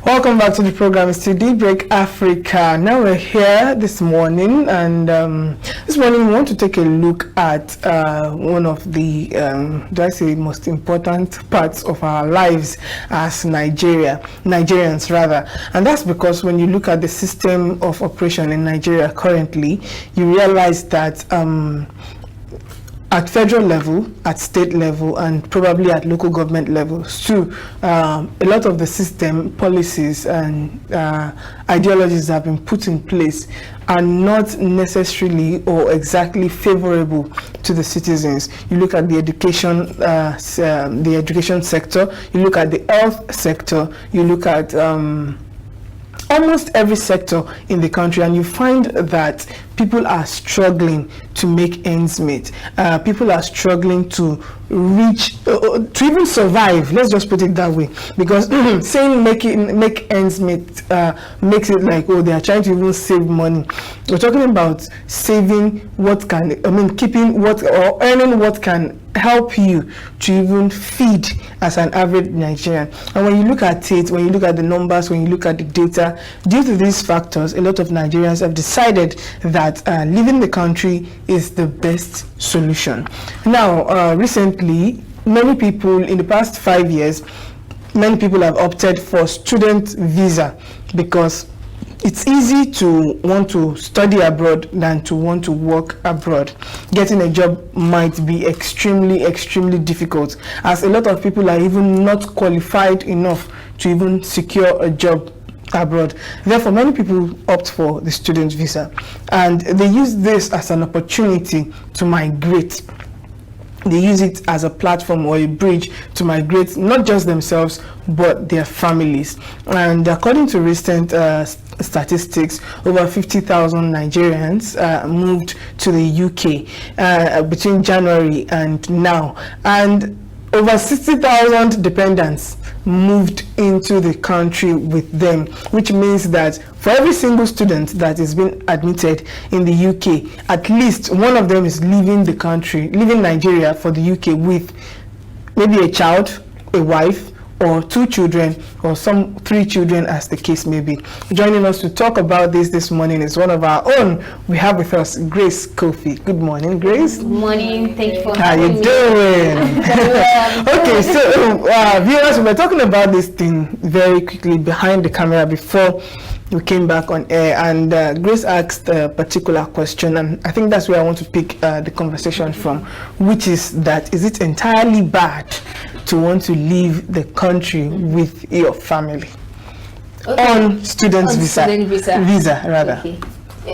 Welcome back to the program. It's DAYBREAK Africa. Now we're here this morning, and this morning we want to take a look at one of the, most important parts of our lives as Nigerians rather. And that's because when you look at the system of operation in Nigeria currently, you realize that at federal level, at state level, and probably at local government levels too, a lot of the system, policies, and ideologies that have been put in place are not necessarily or exactly favorable to the citizens. You look at the education sector, you look at the health sector, you look at almost every sector in the country, and you find that people are struggling to make ends meet. People are struggling to reach, to even survive. Let's just put it that way, because saying make ends meet makes it like, oh, they are trying to even save money. We're talking about saving what can, keeping what or earning what can help you to even feed as an average Nigerian. And when you look at it, when you look at the numbers, when you look at the data, due to these factors, a lot of Nigerians have decided that leaving the country is the best solution. Now, recently, many people in the past 5 years, many people have opted for student visa because it's easy to want to study abroad than to want to work abroad. Getting a job might be extremely difficult, as a lot of people are even not qualified enough to even secure a job abroad. Therefore, many people opt for the student visa, and they use this as an opportunity to migrate. They use it as a platform or a bridge to migrate not just themselves but their families. And according to recent statistics, over 50,000 Nigerians moved to the UK between January and now, and over 60,000 dependents moved into the country with them, which means that for every single student that is being admitted in the UK, at least one of them is leaving the country, leaving Nigeria for the UK with maybe a child, a wife, or 2 children, or some 3 children, as the case may be. Joining us to talk about this morning is one of our own. We have with us Grace Cofie. Good morning, Grace. Good morning. Thank you for having me. How you doing? Okay, so viewers, we're talking about this thing very quickly behind the camera before we came back on air, and Grace asked a particular question, and I think that's where I want to pick the conversation from, which is that, is it entirely bad to want to leave the country with your family? Okay. On student visa. Visa rather. Okay.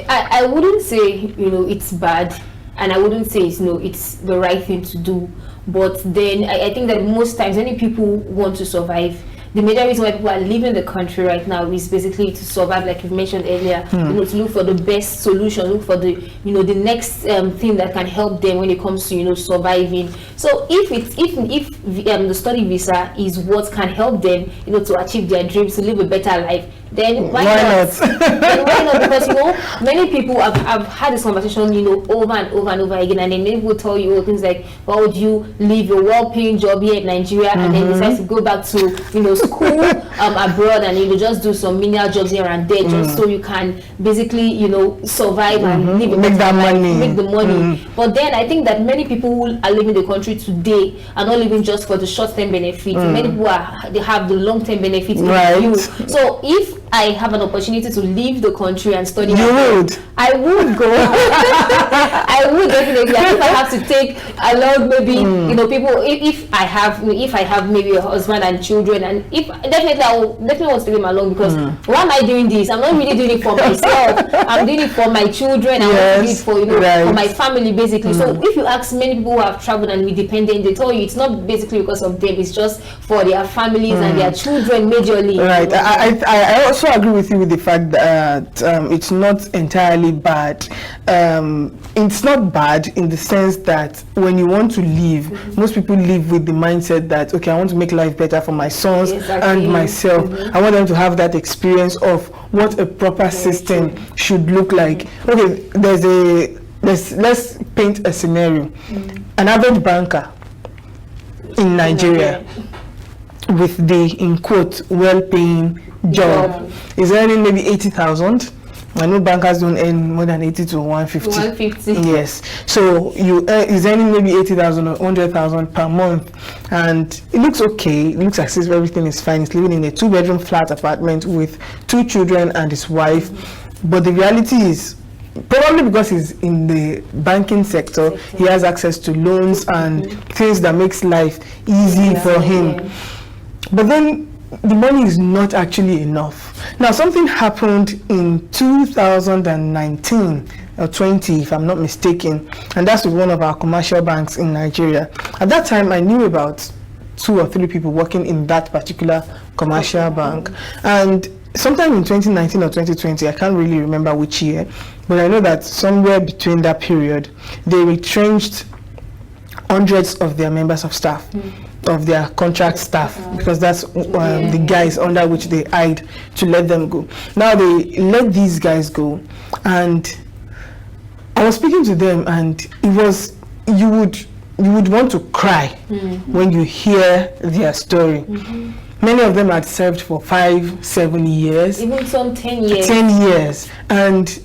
I wouldn't say it's bad, and I wouldn't say it's the right thing to do, but then I think that most times when people want to survive, the major reason why people are leaving the country right now is basically to survive, like you mentioned earlier, to look for the best solution, look for the the next thing that can help them when it comes to surviving. So if the study visa is what can help them to achieve their dreams, to live a better life, then why not? Then why not? Because many people have had this conversation over and over again, and then they will tell you things like, why would you leave a well-paying job here in Nigeria and then decide to go back to school abroad and just do some menial jobs here and there, just so you can basically survive and live make that money, make the money. But then I think that many people who are leaving the country today are not living just for the short-term benefits. Many people they have the long-term benefits in view. So if I have an opportunity to leave the country and study, I would go. I would definitely. And if I have to take along maybe people, if I have maybe a husband and children, and if definitely I will definitely want to take them along, because why am I doing this? I'm not really doing it for myself. I'm doing it for my children. I'm doing it for for my family basically. So if you ask many people who have traveled and be dependent, they tell you it's not basically because of them. It's just for their families and their children majorly. Right. I also agree with you with the fact that it's not entirely bad. It's not bad in the sense that when you want to leave, most people live with the mindset that, okay, I want to make life better for my sons and myself. I want them to have that experience of what a proper system should look like. Okay, let's paint a scenario. An average banker in Nigeria with the, in quote, well-paying job is earning maybe 80,000. I know bankers don't earn more than 80 to 150. 150. Yes. So you is earning maybe 80,000 or 100,000 per month, and it looks okay. It looks as if everything is fine. He's living in a 2-bedroom flat apartment with 2 children and his wife. But the reality is, probably because he's in the banking sector, he has access to loans and things that makes life easy for him. But then the money is not actually enough. Now, something happened in 2019 or 20, if I'm not mistaken, and that's with one of our commercial banks in Nigeria. At that time, I knew about 2 or 3 people working in that particular commercial bank, and sometime in 2019 or 2020, I can't really remember which year, but I know that somewhere between that period, they retrenched hundreds of their members of staff, of their contract staff, because that's the guys under which they hired to let them go. Now they let these guys go, and I was speaking to them, and it was, you would want to cry when you hear their story. Many of them had served for 5, 7 years, even some 10 years. 10 years, and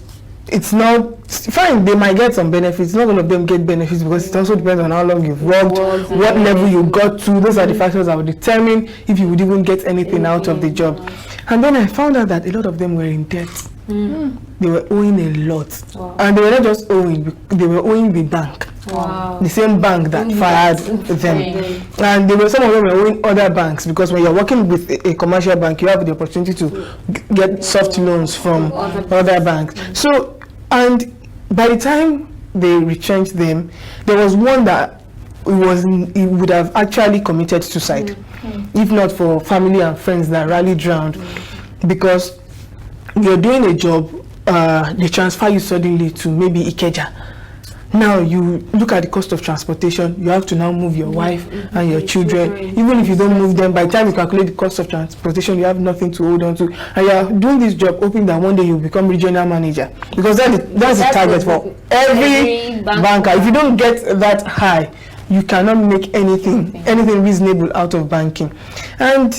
it's not fine. They might get some benefits. Not all of them get benefits, because it also depends on how long you've worked, what level you got to. Those are the factors that will determine if you would even get anything out of the job. And then I found out that a lot of them were in debt. They were owing a lot, and they were not just owing; they were owing the bank. The same bank that fired them, and some of them were owing other banks, because when you're working with a commercial bank, you have the opportunity to get soft loans from other banks. So, and by the time they retrenched them, there was one that he would have actually committed suicide, if not for family and friends that rallied round, because you're doing a job, they transfer you suddenly to maybe Ikeja. Now you look at the cost of transportation. You have to now move your wife and your children. Even if you don't move them, by the time you calculate the cost of transportation, you have nothing to hold on to. And you are doing this job hoping that one day you become regional manager, because that's the target for every banker. If you don't get that high, you cannot make anything reasonable out of banking. And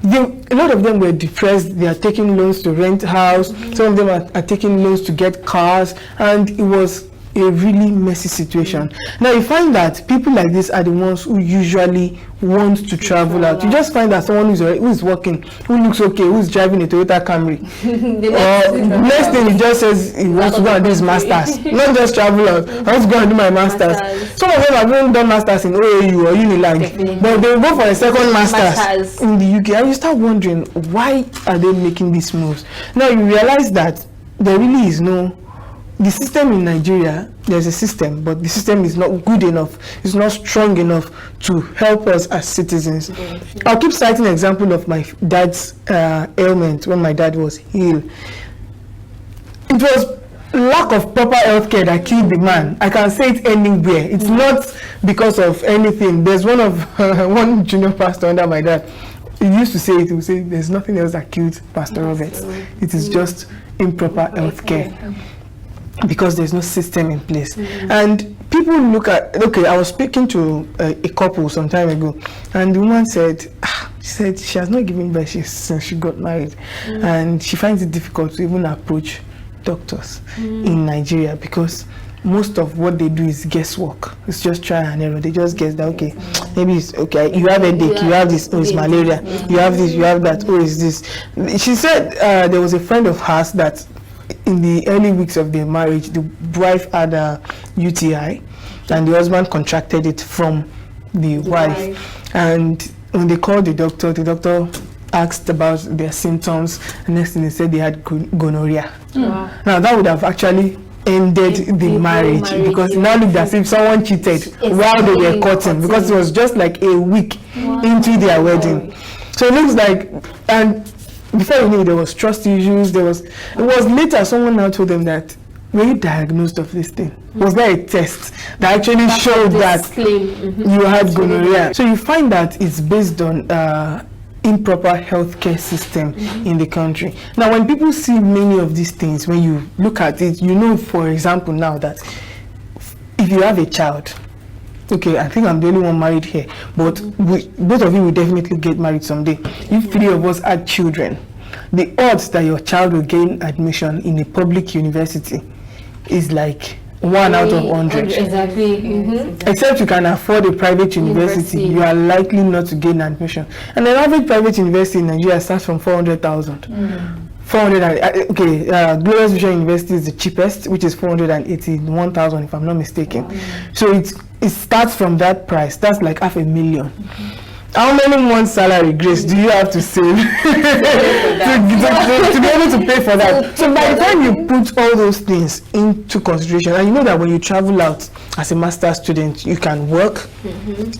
a lot of them were depressed. They are taking loans to rent house. Some of them are taking loans to get cars, and it was a really messy situation. Now you find that people like this are the ones who usually want to travel out. You just find that someone who is working, who looks okay, who is driving a Toyota Camry, next thing he just says he wants to go and do his masters. Not just travel out, I want to go and do my masters. Some of them have even done masters in OAU or Unilag, but they go for a second masters in the UK, and you start wondering, why are they making these moves? Now you realize that there really is the system in Nigeria. There's a system, but the system is not good enough. It's not strong enough to help us as citizens. I'll keep citing an example of my dad's ailment when my dad was ill. It was lack of proper health care that killed the man. I can say it anywhere. It's not because of anything. There's one junior pastor under my dad. He used to say it. He would say, "There's nothing else that killed Pastor Robert. It is just improper health care." Because there's no system in place. And people look at, okay, I was speaking to a couple some time ago, and the woman said, she has not given birth since she got married, and she finds it difficult to even approach doctors in Nigeria, because most of what they do is guesswork. It's just try and error. They just guess that, okay, maybe it's okay, you have a headache, you have this, oh, it's malaria, you have this, you have that, oh, it's this. She said there was a friend of hers that in the early weeks of their marriage, the wife had a UTI, and the husband contracted it from the wife. And when they called the doctor asked about their symptoms, and next thing they said they had gonorrhea. Now that would have actually ended the marriage, because it now looked as if someone cheated while they were courting, because it was just like a week into their wedding. So it looks like, and before you knew, there was trust issues. It was later someone now told them that, were you diagnosed of this thing? Was there a test that actually showed that you had gonorrhea? So you find that it's based on improper healthcare system in the country. Now, when people see many of these things, when you look at it, you know, for example, now that if you have a child, okay, I think I'm the only one married here, but both of you will definitely get married someday. If 3 of us had children, the odds that your child will gain admission in a public university is like 1 out of 100. Exactly. Except you can afford a private university, you are likely not to gain admission. And an average private university in Nigeria starts from 400,000. 400. Okay, Glorious Vision University is the cheapest, which is 481,000 if I'm not mistaken. So it starts from that price. That's like $500,000. How many months' salary, Grace, do you have to save to be able to pay for that? So by the time you put all those things into consideration, and you know that when you travel out as a master's student, you can work,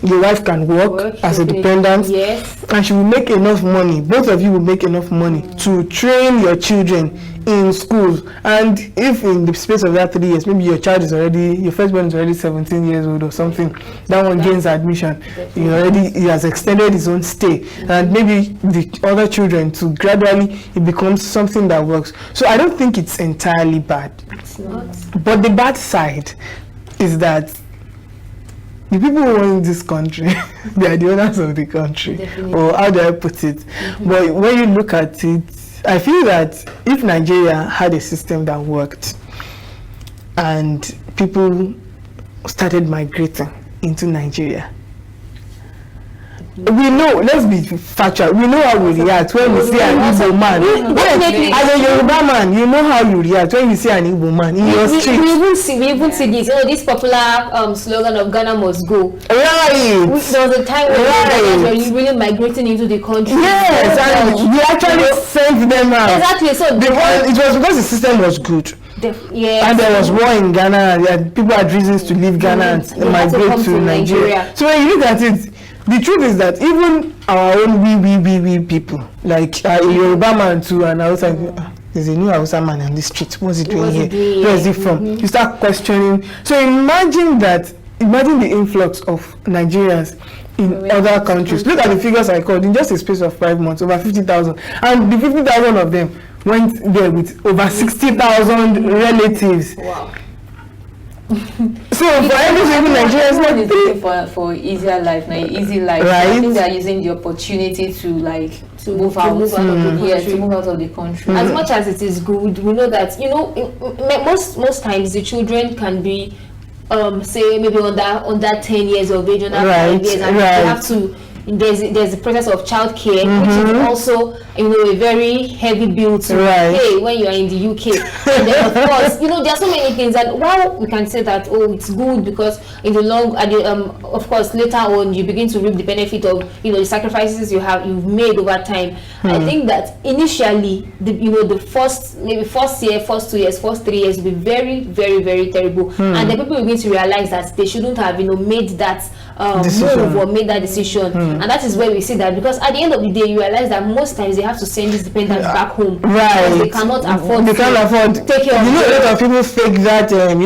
your wife can work as a dependent, and she will make enough money, both of you will make enough money to train your children in schools. And if in the space of that 3 years, maybe your child is already, your firstborn is already 17 years old or something, that one gains admission, he has extended his own stay, and maybe the other children to gradually, it becomes something that works. So I don't think it's entirely bad. It's not. But the bad side is that the people who own this country, they are the owners of the country. Definitely. Or how do I put it? But when you look at it, I feel that if Nigeria had a system that worked and people started migrating into Nigeria, we know, let's be factual, we know how we react when we see an Igbo man. As a Yoruba man, you know how you react when you see an Igbo man in your street. We even see this, this popular slogan of Ghana must go. Right. There was a time when you really migrating into the country. Yes, and we actually sent them out. Exactly. So it was because the system was good. Yes. And there was war in Ghana, and people had reasons to leave Ghana and migrate to Nigeria. So when you look at it, the truth is that even our own we people, like a Yoruba man too, and outside, there's a new Hausa man on the street. What's he doing here? Where is he from? You start questioning. So imagine the influx of Nigerians in other countries. Look at the figures I called in just a space of 5 months, over 50,000, and the 50,000 of them went there with over 60,000 relatives. Wow. So for every single Nigerian, is looking for easier life, easy life. Right. So I think they are using the opportunity to move out of the country. As much as it is good, we know that most times the children can be say maybe under 10 years of age, under 5 years, and they have to. There's the process of childcare, which is also a very heavy bill to pay when you are in the UK. And then of course there are so many things that while we can say that it's good because in the long of course later on you begin to reap the benefit of the sacrifices you've made over time. I think that initially the first 2 years, first 3 years will be very, very, very terrible, and then people begin to realize that they shouldn't have made that move or made that decision. And that is where we see that, because at the end of the day you realize that most times they have to send these dependents back home because they cannot afford to take care of them. A lot of people fake that the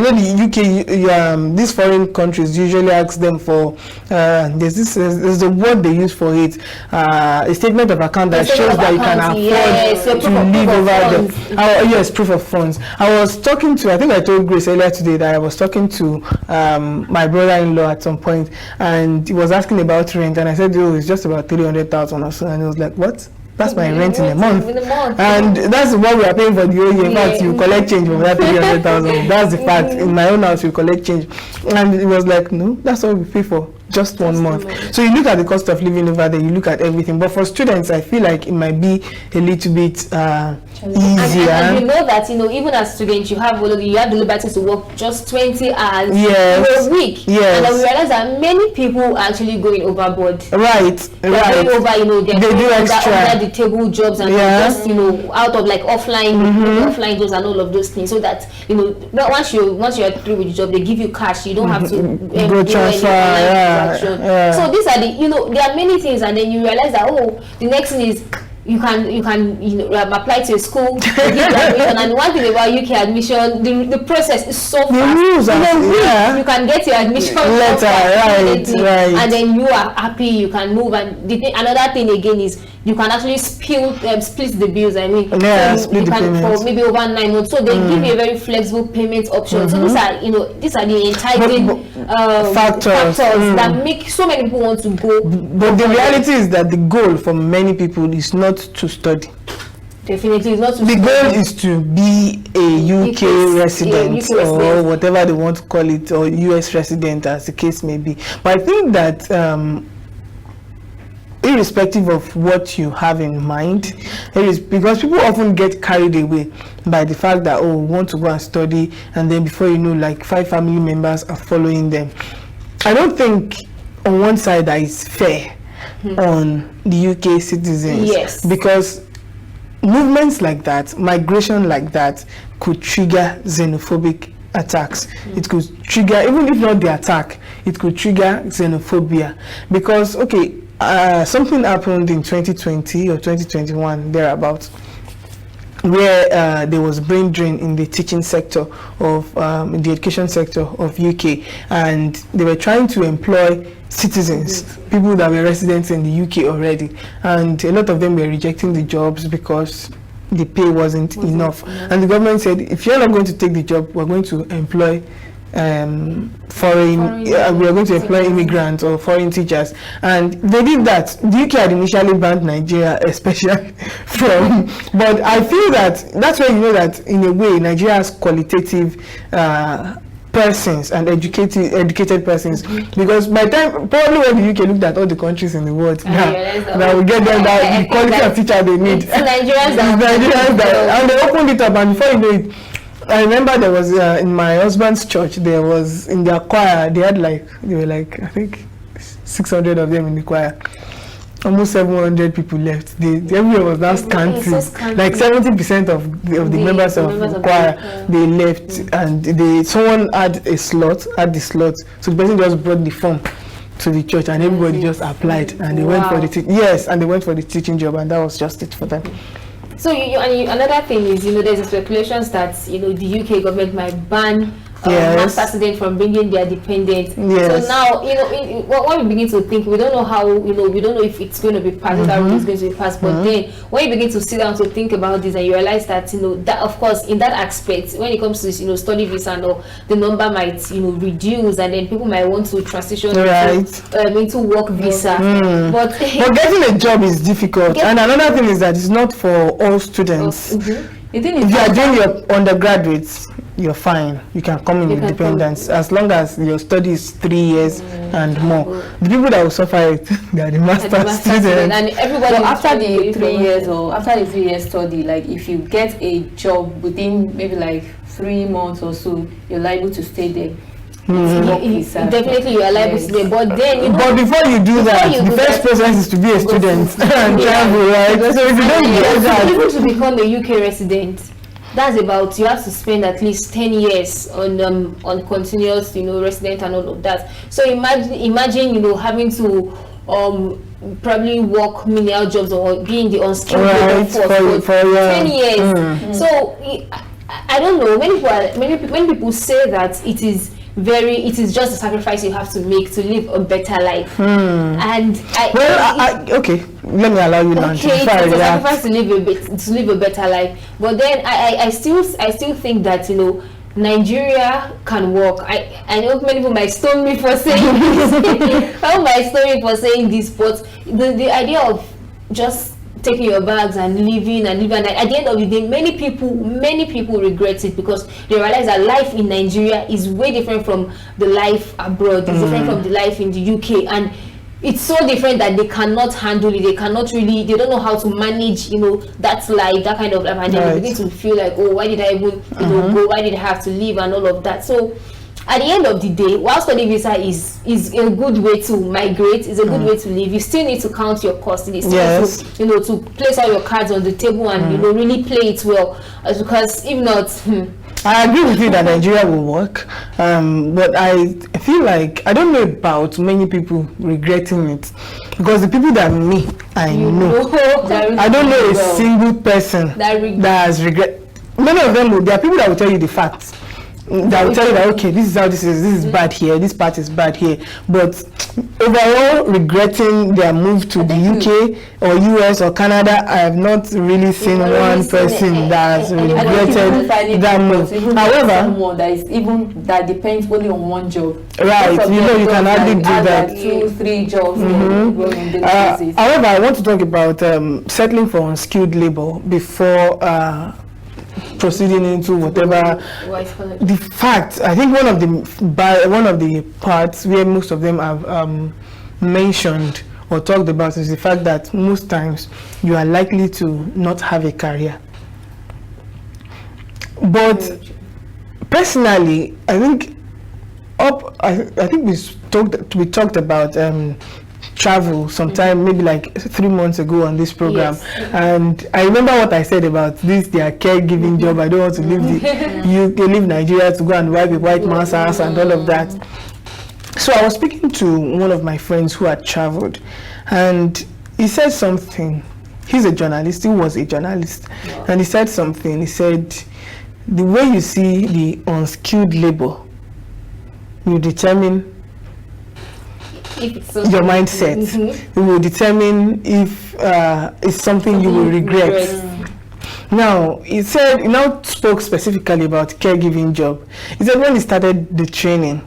UK these foreign countries usually ask them for there's the word they use for it, a statement of account that shows that you can afford to live over there. Yes, proof of funds. I was talking to, I think I told Grace earlier today that I was talking to my brother-in-law at some point, and he was asking about rent, and I said, it's just about 300,000 or so, and he was like, what? That's my rent in a month. And that's what we are paying for the whole year. In fact, you collect change from that 300,000. That's the fact. In my own house, you collect change. And it was like, no, that's all we pay for. Just 1 month. So you look at the cost of living over there, you look at everything. But for students, I feel like it might be a little bit easier. And you know that even as students, you have the liberty to work just 20 hours a week. Yes. And then we realize that many people are actually going overboard. Right. They're going over, they do extra under the table jobs and just out of like offline jobs and all of those things. So that once you're through with the job, they give you cash. You don't have to go transfer. So these are there are many things, and then you realize that the next thing is you can apply to a school, give admission. And one thing about UK admission, the process is so fast. You can get your admission letter, and then you are happy, you can move. And another thing again is you can actually split the bills. Split the payments for maybe over 9 months. So they give you a very flexible payment option. So these are the enticing factors that make so many people want to go. But the reality is that the goal for many people is not to study. Definitely, it's not to the goal is to be a UK resident or whatever they want to call it, or US resident, as the case may be. But I think that irrespective of what you have in mind, it is because people often get carried away by the fact that, oh, we want to go and study, and then before you know, like 5 family members are following them. I don't think on one side that is fair on the UK citizens. Yes. Because movements like that, migration like that, could trigger xenophobic attacks. It could trigger, even if not the attack, it could trigger xenophobia. Because, okay, something happened in 2020 or 2021, thereabouts, where there was brain drain in the teaching sector of, in the education sector of UK, and they were trying to employ citizens, people that were residents in the UK already, and a lot of them were rejecting the jobs because the pay wasn't enough. And the government said, if you're not going to take the job, we're going to employ we are going to employ immigrants or foreign teachers. And they did that. The UK had initially banned Nigeria especially from, but I feel that that's why you know that in a way Nigeria has qualitative persons and educated persons, because by the time probably when the UK looked at all the countries in the world that will get them that the quality of teacher they need, Nigerians that, and they opened it up, and before you know it, I remember there was in my husband's church, there was in their choir, they were like I think 600 of them in the choir. Almost 700 people left. Everyone was now scanty. Like 70% of the members of the choir, they left, and someone had the slot. So the person just brought the form to the church, and everybody just applied, and they went for the teaching job, and that was just it for them. So another thing is, there's speculations that the UK government might ban master students from bringing their dependents. Yes. So now when we begin to think, we don't know how, we don't know if it's going to be passed, that route is going to be passed. But then when you begin to sit down to think about this, and you realize that that of course in that aspect, when it comes to study visa and all, the number might reduce, and then people might want to transition into work visa. But getting a job is difficult. And another thing is that it's not for all students. If you are doing your undergraduates, you're fine. You can come in with dependence as long as your study is 3 years and more. The people that will suffer it, they are the master students. And everybody after the 3 years or after the 3 years study, like if you get a job within maybe like 3 months or so, you're liable to stay there. Definitely you are liable to stay, but then but before you do that, the first process is to be a student and travel, right? So if you don't get that, even to become a UK resident, that's about, you have to spend at least 10 years on continuous resident and all of that. So imagine having to probably work menial jobs or be in the unskilled labor force for 10 years. So I don't know, many people say that it is just a sacrifice you have to make to live a better life. And okay, let me allow you now. It's a sacrifice to live a better life. But then I still think that Nigeria can work. I know many people might stone me for saying this, but the idea of just taking your bags and leaving, and at the end of the day, many people regret it, because they realize that life in Nigeria is way different from the life abroad. It's different from the life in the UK, and it's so different that they cannot handle it. They don't know how to manage that life, that kind of life, and then they begin to feel like, oh, why did I even go, why did I have to leave, and all of that. So at the end of the day, while study visa is a good way to migrate, is a good way to live, you still need to count your costs. You still need to place all your cards on the table and really play it well, because if not, I agree with you that Nigeria will work, but I feel like I don't know about many people regretting it, because the people that I know, I don't know a single person that has regret. Many of them, there are people that will tell you the facts. that will tell you that, okay, this is how this is bad here, this part is bad here. But overall, regretting their move to the UK or US or Canada, I have not really seen one person that has regretted that move. However, that depends only on one job. Right, you can hardly do that. 2-3 jobs. However, I want to talk about settling for unskilled labor before proceeding into whatever. The fact, I think one of the parts where most of them have mentioned or talked about is the fact that most times you are likely to not have a career. But personally, I think we talked about travel sometime, maybe like 3 months ago on this program. Yes. And I remember what I said about their caregiving job. I don't want to leave Nigeria to go and wipe a white man's ass and all of that. So I was speaking to one of my friends who had traveled, and he said something. He's a journalist. He was a journalist. Wow. And he said something. He said, the way you see the unskilled labor will determine your mindset. It will determine if it's something you will regret. Now, he now spoke specifically about caregiving job. He said when he started the training,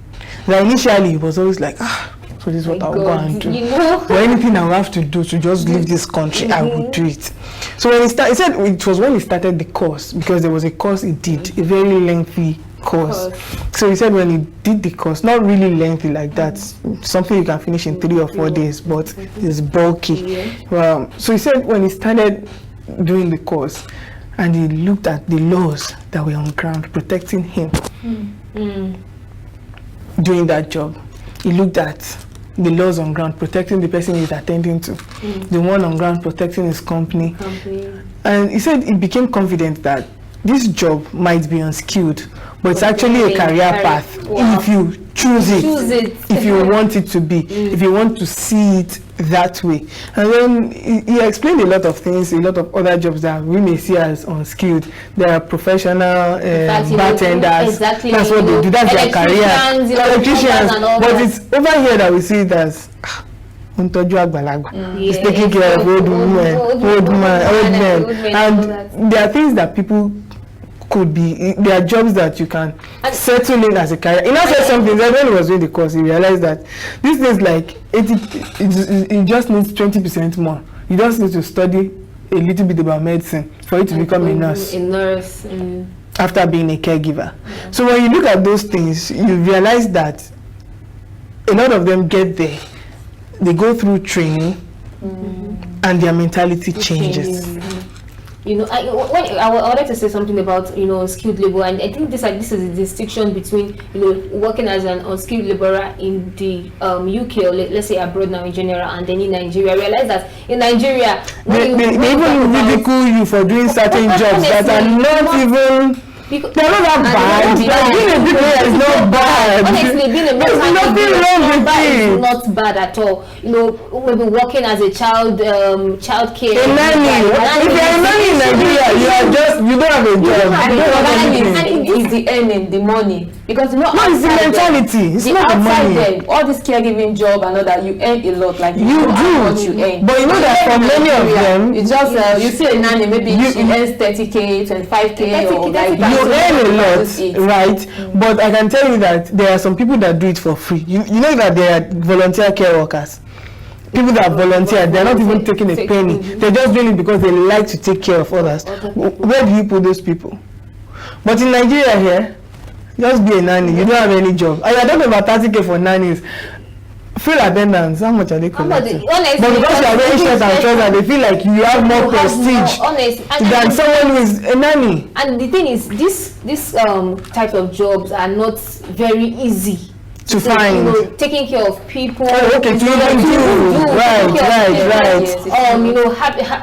that initially he was always like, so this is what I'll go and do. Or anything I will have to do to just leave this country, I will do it. So when he said it was when he started the course, because there was a course he did, a very lengthy course. So he said when he did the course, not really lengthy like that, something you can finish in 3 or 4 days, but it's bulky. So he said when he started doing the course, and he looked at the laws that were on ground protecting him doing that job, he looked at the laws on ground protecting the person he's attending to, the one on ground protecting his company. And he said he became confident that this job might be unskilled, but it's actually a career path if you choose it, if you want it to be, if you want to see it that way. And then he explained a lot of things, a lot of other jobs that we may see as unskilled. There are professional bartenders. Exactly. That's what they do. That's their career. Electricians. But it's over here that we see it as it's taking care of old men. And there are things that people could be, there are jobs that you can settle in as a career. He now said something that when he was doing the course, he realized that this is like it just needs 20% more. You just need to study a little bit about medicine for you to become a nurse. After being a caregiver. So when you look at those things, you realize that a lot of them get there. They go through training and their mentality changes. I would like to say something about unskilled labor, and I think this is a distinction between working as an unskilled laborer in the UK, or let's say abroad now in general, and then in Nigeria. I realize that in Nigeria they even ridicule you for doing certain jobs that are not even. They're not that bad. Being a bricklayer is not bad. Honestly, being a bricklayer is not bad at all. Maybe working as a child care. A nanny. If you're a nanny in Nigeria, you don't have a job. You don't have anything. It's the earning, the money. Because no, it's the mentality. It's not the money. Them, all this caregiving job and all that, you earn a lot. Like you do. How much you earn. But you know that for many of them, you just you see a nanny, maybe she earns 30k, 25k, or like you earn a lot, right? But I can tell you that there are some people that do it for free. You know that there are volunteer care workers. People that volunteer, they're not even taking a penny. They're just doing it because they like to take care of others. Where do you put those people? But in Nigeria here, just be a nanny. You don't have any job. I talking about 30k for nannies. Field attendants, how much are they collecting? But because you are very short and troubled, they feel like you have more prestige than someone who is a nanny. And the thing is, this type of jobs are not very easy to find. Taking care of people. Oh, okay, to even do. Right.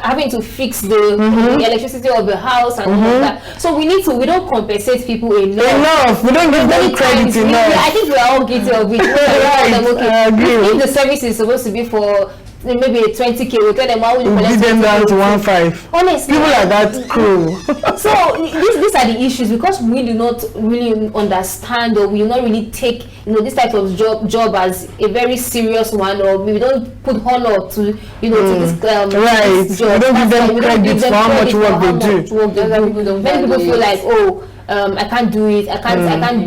Having to fix the electricity of the house and all of that. So we don't compensate people enough. We don't give them credit enough. I think we are all guilty of it. If the service is supposed to be for maybe a 20K, we'll tell them, why would you We'll collect give them down to 20K? 1.5. Honestly, People are that cruel. So these are the issues, because we do not really understand, or we do not really take this type of job as a very serious one, or we don't put honor to to this right. this job. We don't give them credit for how much work they do. Many people feel like, oh, I can't do it. I can't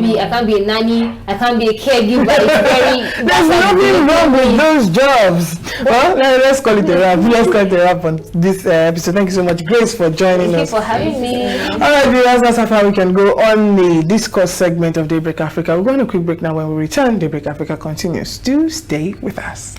be a nanny. I can't be a caregiver. It's very. There's nothing wrong with those jobs. Well, let's call it a wrap. Let's call it a wrap on this episode. Thank you so much, Grace, for joining us. Thank you for having me. All right, viewers, that's how far we can go on the discourse segment of Daybreak Africa. We're going to a quick break now. When we return, Daybreak Africa continues. Do stay with us.